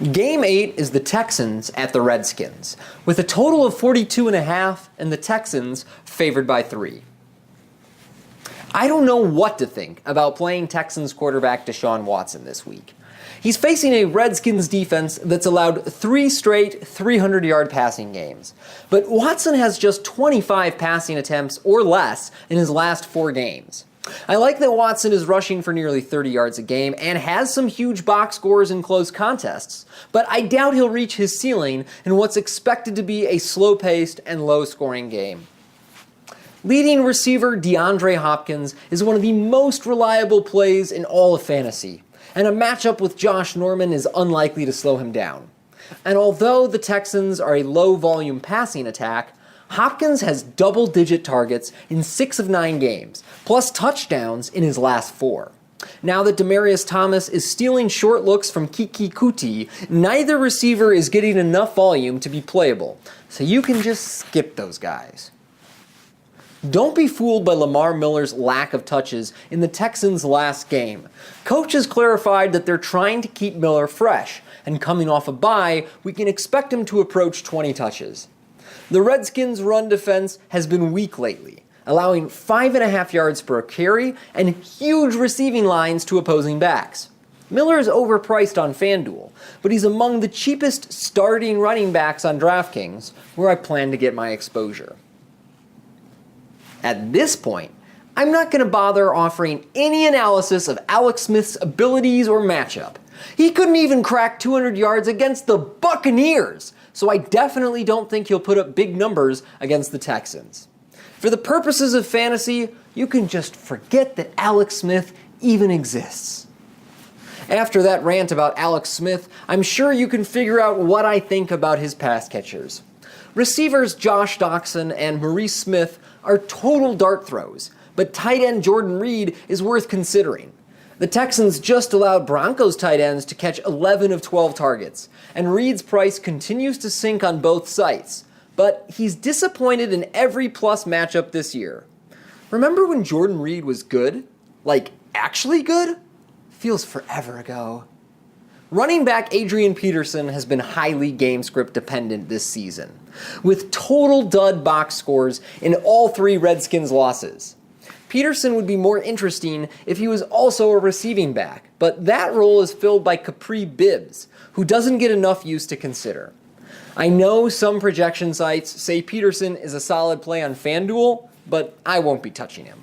Game 8 is the Texans at the Redskins, with a total of 42.5 and the Texans favored by 3. I don't know what to think about playing Texans quarterback Deshaun Watson this week. He's facing a Redskins defense that's allowed 3 straight 300-yard passing games. But Watson has just 25 passing attempts or less in his last 4 games. I like that Watson is rushing for nearly 30 yards a game and has some huge box scores in close contests, but I doubt he'll reach his ceiling in what's expected to be a slow-paced and low-scoring game. Leading receiver DeAndre Hopkins is one of the most reliable plays in all of fantasy, and a matchup with Josh Norman is unlikely to slow him down. And although the Texans are a low-volume passing attack, Hopkins has double-digit targets in 6 of 9 games, plus touchdowns in his last 4. Now that Demaryius Thomas is stealing short looks from Kiki Kuti, neither receiver is getting enough volume to be playable, so you can just skip those guys. Don't be fooled by Lamar Miller's lack of touches in the Texans' last game. Coaches clarified that they're trying to keep Miller fresh, and coming off a bye, we can expect him to approach 20 touches. The Redskins' run defense has been weak lately, allowing 5.5 yards per carry and huge receiving lines to opposing backs. Miller is overpriced on FanDuel, but he's among the cheapest starting running backs on DraftKings, where I plan to get my exposure. At this point, I'm not going to bother offering any analysis of Alex Smith's abilities or matchup. He couldn't even crack 200 yards against the Buccaneers, so I definitely don't think he'll put up big numbers against the Texans. For the purposes of fantasy, you can just forget that Alex Smith even exists. After that rant about Alex Smith, I'm sure you can figure out what I think about his pass catchers. Receivers Josh Doctson and Maurice Smith are total dart throws, but tight end Jordan Reed is worth considering. The Texans just allowed Broncos tight ends to catch 11 of 12 targets, and Reed's price continues to sink on both sites, but he's disappointed in every plus matchup this year. Remember when Jordan Reed was good? Like, actually good? Feels forever ago. Running back Adrian Peterson has been highly game script dependent this season, with total dud box scores in all 3 Redskins losses. Peterson would be more interesting if he was also a receiving back, but that role is filled by Capri Bibbs, who doesn't get enough use to consider. I know some projection sites say Peterson is a solid play on FanDuel, but I won't be touching him.